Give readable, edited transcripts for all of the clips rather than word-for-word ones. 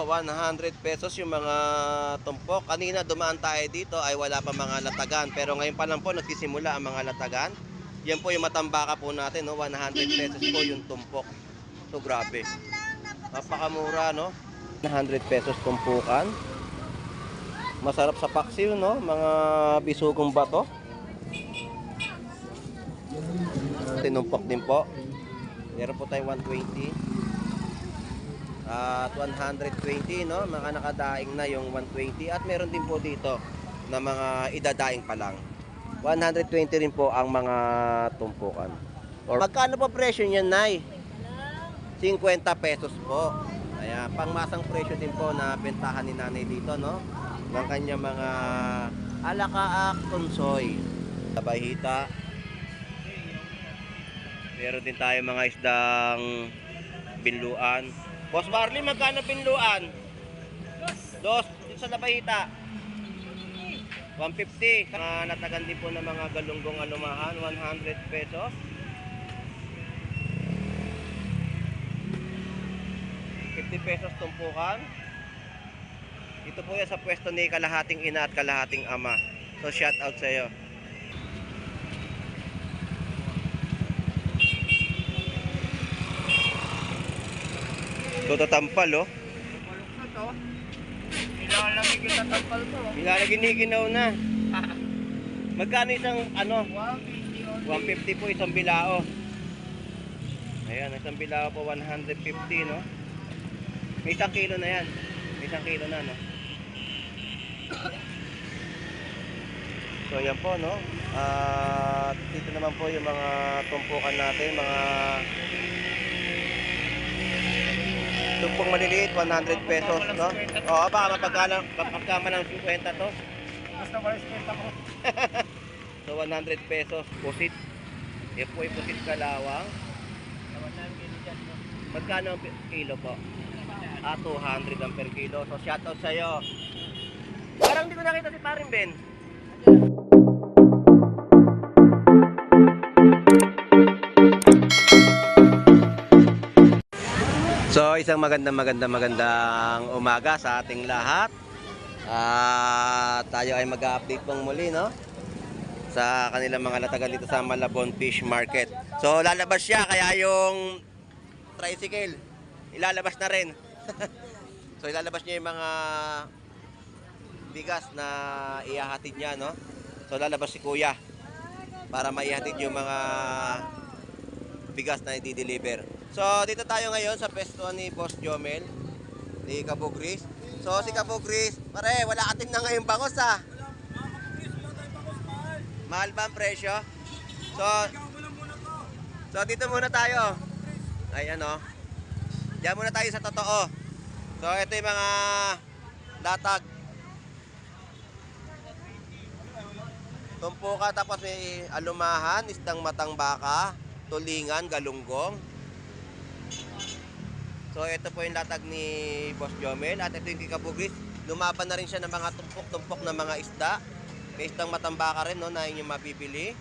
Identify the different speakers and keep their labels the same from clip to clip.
Speaker 1: 100 pesos yung mga tumpok. Kanina dumaan tayo dito ay wala pa mga latagan. Pero ngayon pa lang po nagsisimula ang mga latagan. Yan po yung matambaka po natin, no? 100 pesos po yung tumpok. So grabe. Napakamura, no? 100 pesos tumpukan. Masarap sa paksiw, no? Mga bisugong bato. Tinumpok din po. Meron po tayo 120. At 120, no? Mga nakadaing na yung 120. At meron din po dito na mga idadaing pa lang. 120 rin po ang mga tumpukan. Or magkano po presyo niyan, Nay? 50 pesos po. Kaya pangmasang presyo din po na bentahan ni Nanay dito, no? Ng kanya mga alakaak konsoy. Bahita. Meron din tayo mga isdang binluan. Boss Marley, magkano binluan? Dos. Dito sa Labahita. 150. Natagan din po ng mga galunggong alumahan. 100 pesos. 50 pesos tumpukan. Ito po yan sa pwesto ni kalahating ina at kalahating ama. So shout out sa iyo. Toto tampal, oh.
Speaker 2: Nilalagay kita tampal ko.
Speaker 1: Nilalagay-ginaw na. Magkano isang ano? 150 po isang bilao. Ayan, isang bilao po 150, no? May isang kilo na yan. May isang kilo na, no? So yan po, no? At dito naman po yung mga tumpukan natin, mga tumpong maliliit, 100 pesos, no? Oo, baka mapagkama ng 50 to.
Speaker 2: Basta wala spenta ko.
Speaker 1: So 100 pesos, pusit. Yan po yung pusit kalawang. Magkano ang kilo po? 200 ang per kilo. So shoutout sa'yo. Parang hindi ko nakita si Paring Ben. So isang magandang umaga sa ating lahat. Tayo ay mag-update pong muli, no? Sa kanilang mga latagan dito sa Malabon Fish Market. So lalabas siya, kaya yung tricycle ilalabas na rin. So ilalabas niya yung mga bigas na ihahatid niya, no? So lalabas si Kuya para maihatid yung mga bigas na i-deliver. So dito tayo ngayon sa pwesto ni Boss Jomel, ni Kabugris. So si Kabugris, pare, wala atin na ngayon bangos, ha? Mahal ba ang presyo? So dito muna tayo. Ayan, oh. Diyan muna tayo sa totoo. So ito yung mga latag. Tumpuka, tapos may alumahan, isdang matang baka, tulingan, galunggong. So ito po yung latag ni Boss Jomel. At ito yung Kabugris. Lumaban na rin siya ng mga tumpok-tumpok na mga isda. May isdang matambaka rin, no, na inyong mabibili.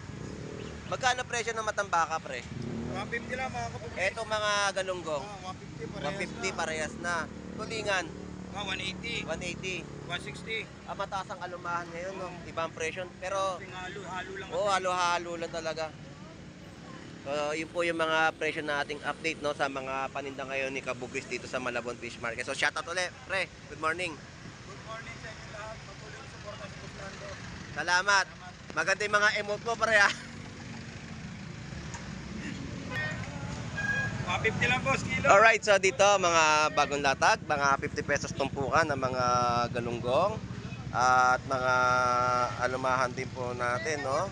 Speaker 1: Magkano presyo ng matambaka, pre?
Speaker 2: 150 lang mga kapatid.
Speaker 1: Ito mga galunggong.
Speaker 2: 150
Speaker 1: parehas na. Tulingan.
Speaker 2: 180.
Speaker 1: 180.
Speaker 2: 160.
Speaker 1: Mataas ang alumahan ngayon, no? Ibang presyo. Pero,
Speaker 2: Halo lang.
Speaker 1: halo-halo lang talaga. So, yun po yung mga presyo na ating update, no, sa mga paninda ngayon ni Kabugris dito sa Malabon Fish Market. So, shoutout ulit, pre. Good morning.
Speaker 2: Good morning sa inyo lahat. Patuloy yung suporta sa Buslando.
Speaker 1: Salamat. Maganda yung mga emote mo, pre, ha?
Speaker 2: 150 lang, boss, kilo.
Speaker 1: Alright, so dito mga bagong latag, mga 50 pesos tumpukan ng mga galunggong at mga alumahan din po natin, no?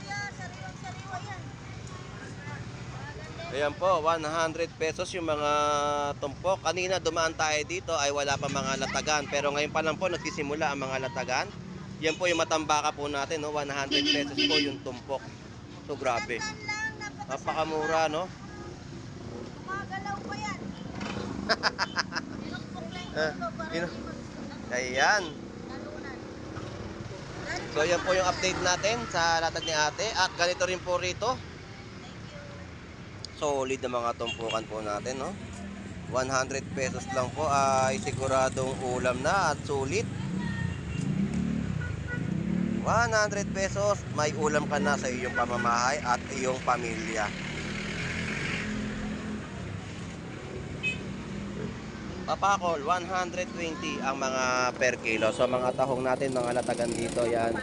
Speaker 1: Ayan po, 100 pesos yung mga tumpok. Kanina dumaan tayo dito ay wala pa mga latagan, pero ngayon pa lang po nagsisimula ang mga latagan. Yan po yung matambaka po natin, no? 100 pesos po yung tumpok. So grabe. Napakamura, no?
Speaker 3: Magalaw pa yan.
Speaker 1: Ayan. So yan po yung update natin sa latag ni ate. At ganito rin po rito. Solid na mga tumpukan po natin, no? 100 pesos lang po ay siguradong ulam na at sulit. 100 pesos, may ulam ka na sa iyong pamamahay at iyong pamilya. Papakol, 120 ang mga per kilo. So mga tahong natin, mga latagan dito, yan.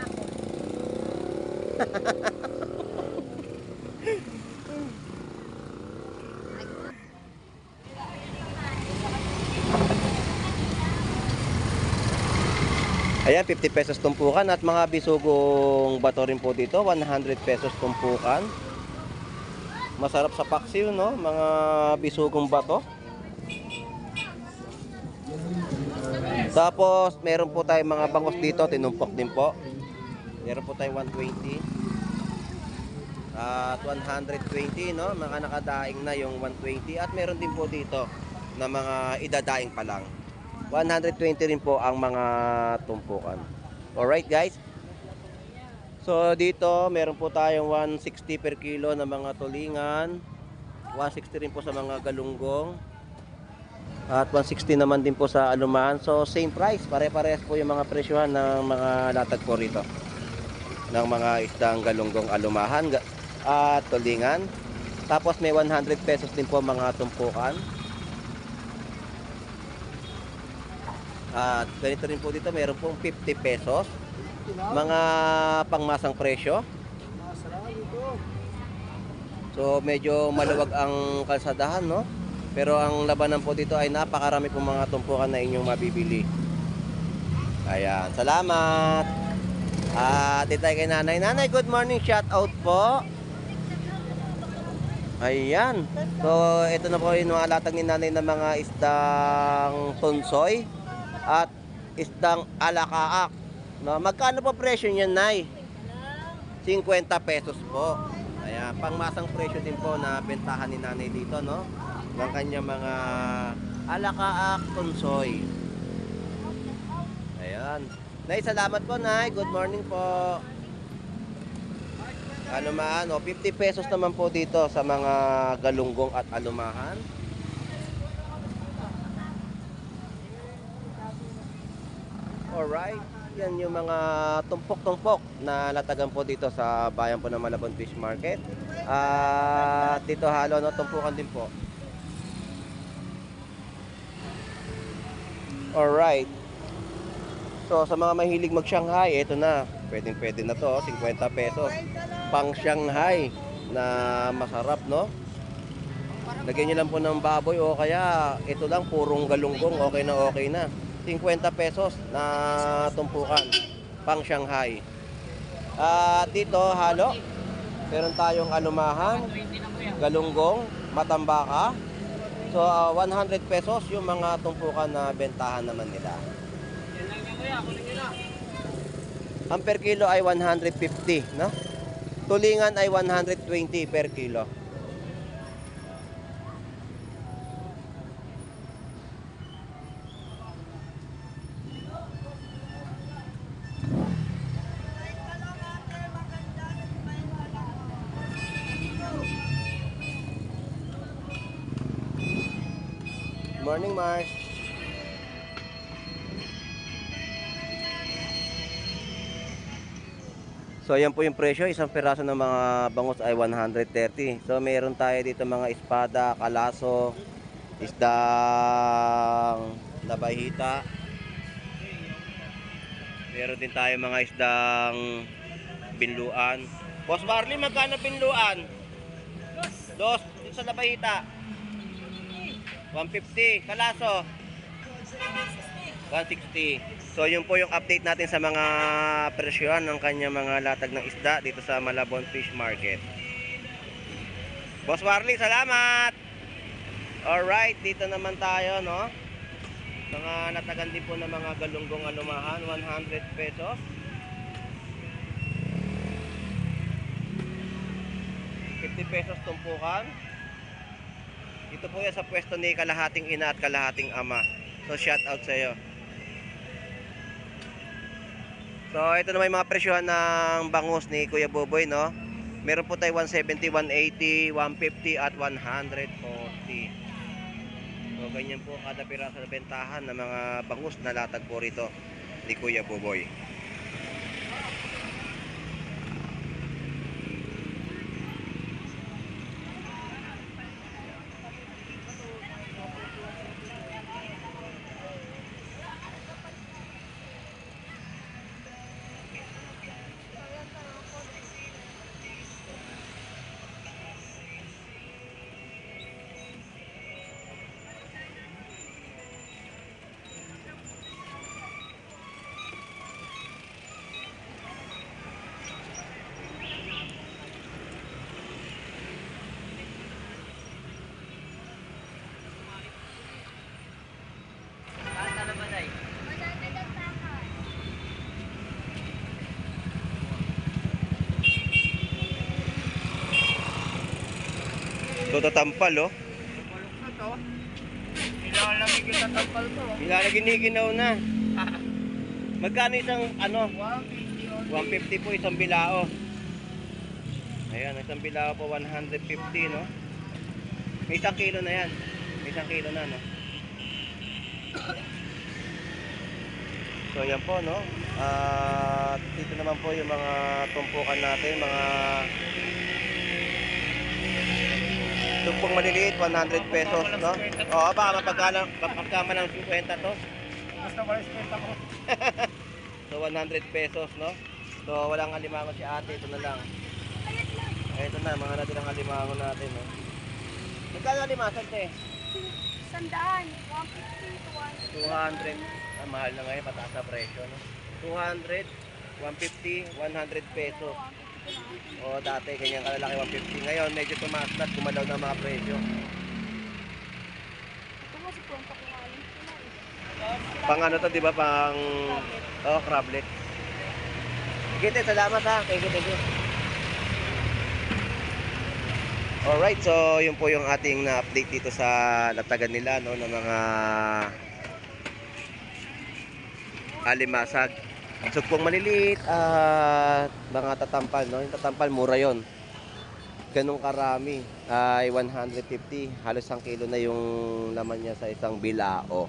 Speaker 1: Ayan, 50 pesos tumpukan at mga bisugong bato rin po dito, 100 pesos tumpukan. Masarap sa paksiw, no? Mga bisugong bato. Tapos, meron po tayong mga bangus dito, tinumpok din po. Meron po tayong 120. At 120, no? Mga nakadaing na yung 120. At meron din po dito na mga idadaing pa lang. 120 rin po ang mga tumpukan. Alright guys. So dito meron po tayong 160 per kilo na mga tulingan. 160 rin po sa mga galunggong. At 160 naman din po sa alumahan. So same price. Pare-parehas po yung mga presyohan ng mga latag po rito. Ng mga isdang galunggong, alumahan at tulingan. Tapos may 100 pesos din po mga tumpukan. At ganito rin po dito, meron pong 50 pesos. Mga pangmasang presyo. So medyo maluwag ang kalsadahan, no? Pero ang labanan po dito ay napakarami pong mga tumpukan na inyong mabibili. Ayan, salamat. At dito tayo kay nanay. Nanay, good morning, shout out po. Ayan. So ito na po yung mga latag ni nanay ng mga isdang tunsoy at isdang alakaak. No, magkano po presyo niyan, Nay? 50 pesos po. Ayan, pangmasang presyo din po na bentahan ni nanay dito, no? Ng kanyang mga alakaak tunsoy. Ayan. Nay, salamat po, Nay. Good morning po. Alumahan, 50 pesos naman po dito sa mga galunggong at alumahan. Alright, yan yung mga tumpok-tumpok na latagan po dito sa bayan po ng Malabon Fish Market. At dito halo, no, tumpukan din po. Alright. So sa mga mahilig mag-Shanghai, ito na. Pwedeng-pwede na to, 50 pesos. Pang Shanghai na masarap, no? Lagyan nyo lang po ng baboy o kaya ito lang, purong galunggong, okay na. 50 pesos na tumpukan, pang Shanghai. At dito halo, meron tayong alumahan, galunggong, matambaka. So 100 pesos yung mga tumpukan na bentahan naman nila. Ang per kilo ay 150, no? Tulingan ay 120 per kilo. Morning, Mars. So ayan po yung presyo, isang piraso ng mga bangus ay 130. So meron tayo dito mga espada, kalaso, isdang labahita. Meron din tayo mga isdang binluan. Boss Barley, magkano binluan? Dos, dito sa labahita. 150, kalaso 160. So yun po yung update natin sa mga presyohan ng kanyang mga latag ng isda dito sa Malabon Fish Market. Boss Warley, salamat. Alright, dito naman tayo, no? Mga latagan din po ng mga galunggong alumahan, 100 pesos. ₱50 tumpukan. Ito po yan sa pwesto ni kalahating ina at kalahating ama. So shout out sa iyo. So ito naman yung mga presyohan ng bangus ni Kuya Boboy, no? Meron po tayo 170, 180, 150 at 140. So ganyan po kada piraso na bentahan ng mga bangus na latag po rito ni Kuya Buboy. Ito tatampal, oh.
Speaker 2: Nilalamig yung tatampal ko.
Speaker 1: Nilalagin-ginaw na. Magkano isang, ano? 150 po isang bilao. Ayan, isang bilao po 150, no? May 1 kilo na yan. May 1 kilo na, no? So, yan po, no? At dito naman po yung mga tumpukan natin, mga tumpong maliliit, 100 pesos, no? Oo, baka mapagkama ng 50 to.
Speaker 2: Basta walis kwenta ko.
Speaker 1: So, 100 pesos, no? So, walang alimango si ate, ito na lang. Ito na, mga natirang alimango natin, no? Magkano alimasan, te?
Speaker 3: Sandaan. 150 to
Speaker 1: 200. Mahal na ngayon, pataas na presyo, no? 200, 150, 100 pesos. O, dati, ganyan kalalaki, 150. Ngayon, medyo tumaas na at gumalaw na mga presyo.
Speaker 3: Ito mo si Kwenta ko nga yun.
Speaker 1: Pang ano to, di ba? Pang... Oh, crablet. Sige, te, salamat ha. Thank you. Alright, so yun po yung ating na-update dito sa latagan nila, no, ng mga alimasag. Sugpong maliliit at mga tatampal, no? Yung tatampal, mura yon. Ganong karami ay 150. Halos 1 kilo na yung laman niya sa isang bilao.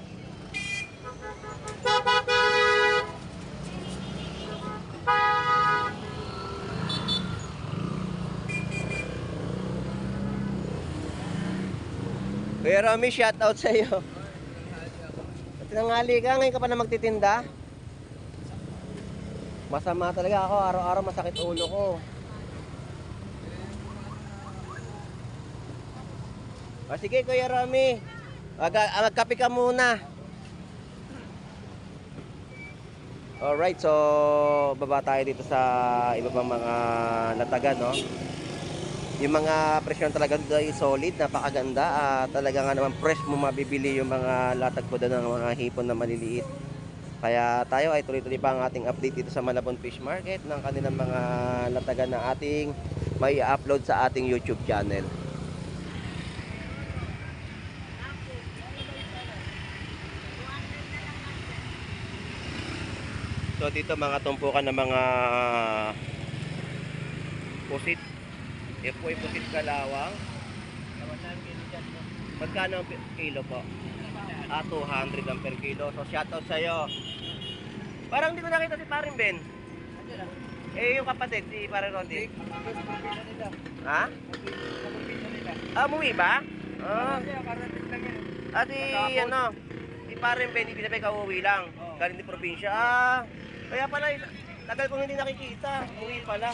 Speaker 1: Kuya Romy, shout out sa iyo. Tinanghali ka, ngayon ka pa na magtitinda? Masama talaga ako, araw-araw masakit ulo ko. Sige Kuya Romy, magkape ka muna. Alright, so baba tayo dito sa iba pang mga latagan, no? Yung mga presyon talaga dito ay solid, napakaganda. Talaga nga naman fresh mo mabibili yung mga latag po doon ng mga hipon na maliliit. Kaya tayo ay tuloy-tuloy pa ang ating update dito sa Malabon Fish Market ng kanilang mga latagan na ating may upload sa ating YouTube channel. So dito mga tumpukan ng mga pusit. Ito po ay pusit kalawang. Magkano ang kilo po? 200 ang per kilo. So shoutout sa'yo. Parang hindi ko nakita si Paring Ben. Eh yung kapatid, si Paring Rondy. Ha? Umuwi ba? Si ano, si Paring Ben, hindi na kauwi lang. Galing din probinsya. Kaya pala, tagal kong hindi nakikita. Umuwi pala.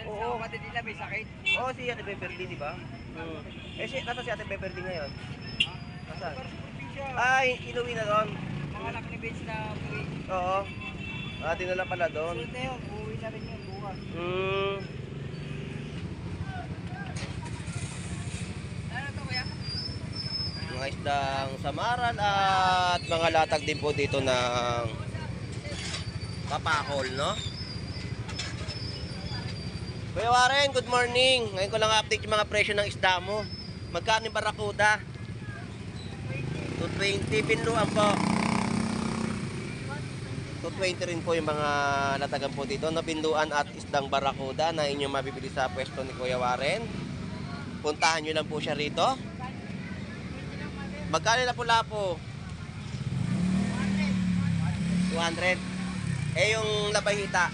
Speaker 1: Oo.
Speaker 2: Kapatid nila may sakit.
Speaker 1: Oo, si Ate Beverly, di ba? Nasa si Ate Beverly ngayon? Nasaan? Ay, inuwi na doon.
Speaker 2: Mga anak ni Vince na uwi.
Speaker 1: Oo. Dinala pala doon.
Speaker 2: Sunod na yun, uwi na rin yun bukas. Ano to kuya?
Speaker 1: Mga isdang samaran at mga latag din po dito ng papahol, no? Kuya Warren, good morning. Ngayon ko lang update yung mga presyo ng isda mo. Magkano yung barakuda? 220, pinluan po. 220 rin po yung mga latagan po dito na pinluan at isdang barakuda na inyong mabibili sa pwesto ni Kuya Warren. Puntahan nyo lang po siya rito. Magkano na lapu-lapu? 200. Eh, yung labahita.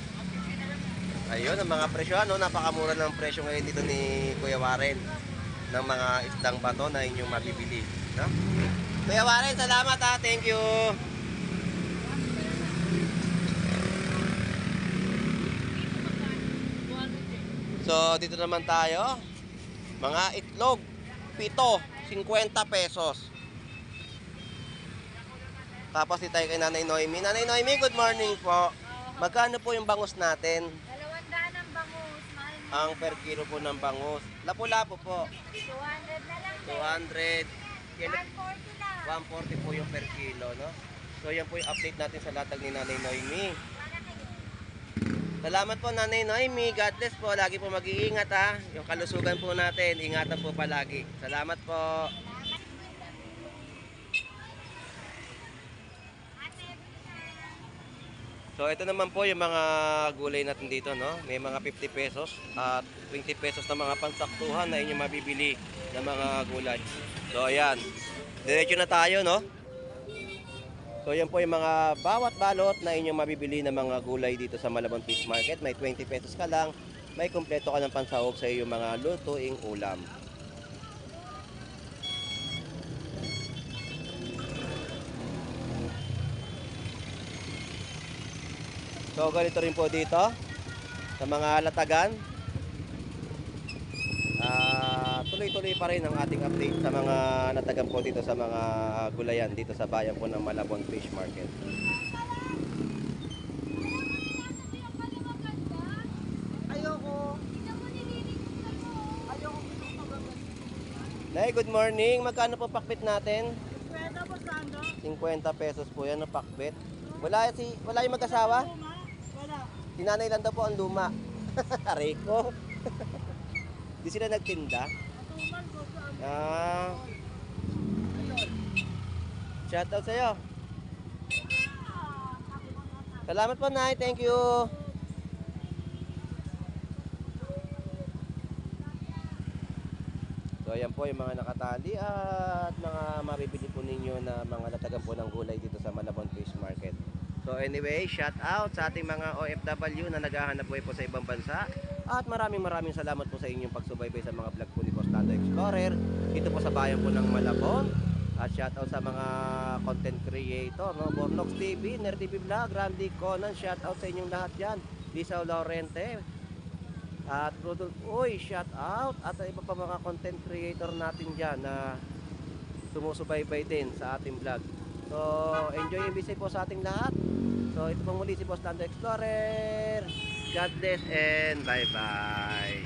Speaker 1: Ayun, ang mga presyo, ano, napakamura ng presyo ngayon dito ni Kuya Warren ng mga isdang bato na inyong mabibili. No? Kuya Warren, salamat ha. Thank you. So, dito naman tayo. Mga itlog. Pito. 50 pesos. Tapos dito tayo kay Nanay Noemi. Nanay Noemi, good morning po. Magkano po yung bangus natin?
Speaker 3: 200 ang bangus. Mahal mo.
Speaker 1: Ang per kilo po ng bangus. Lapu-lapu po.
Speaker 3: 200 na lang.
Speaker 1: 200.
Speaker 3: 140 lang.
Speaker 1: 140 po yung per kilo, no? So, yan po yung update natin sa latag ni Nanay Noemi. Salamat po, Nanay Noemi. God bless po. Lagi po mag-iingat, ha. Yung kalusugan po natin, ingatan po palagi. Salamat po. So, ito naman po yung mga gulay natin dito, no? May mga 50 pesos at 20 pesos na mga pansaktuhan na inyong mabibili ng mga gulay. So, ayan. Diretso na tayo, no? So, yan po yung mga bawat balot na inyong mabibili ng mga gulay dito sa Malabon Fish Market. May 20 pesos ka lang. May kumpleto ka ng pansahog sa iyong mga lutuing ulam. So, ganito rin po dito sa mga latagan. Tuloy-tuloy pa rin ang ating update sa mga natagan po dito sa mga gulayan dito sa bayan po ng Malabon Fish Market. Nay, good morning. Magkano po pakbit natin? 50 pesos po yan ang pakbit. Wala yung mag-asawa? Si nanay lang daw po ang luma. Rico. Di sila nagtinda? Ah. Shoutout sa'yo. Salamat po, Nay. Thank you. So, ayan po yung mga nakatali at mga mabibili po ninyo na mga natagan po ng gulay dito sa Malabon Fish Market. So anyway, shout out sa ating mga OFW na naghahanap buhay po sa ibang bansa. At maraming salamat po sa inyong pagsubaybay sa mga vlog po ni Boss Lando Explorer dito po sa bayan po ng Malabon. At shout out sa mga content creator, no? Bornox TV, Nerd TV Vlog, Randy Conan, shout out sa inyong lahat dyan. Lisa Laurente, at Rudolph Uy, shout out. At sa iba pa mga content creator natin dyan na sumusubaybay din sa ating vlog. So, enjoy yung visit po sa ating lahat. So, ito pong muli si Boss Lando Explorer. God bless and bye-bye.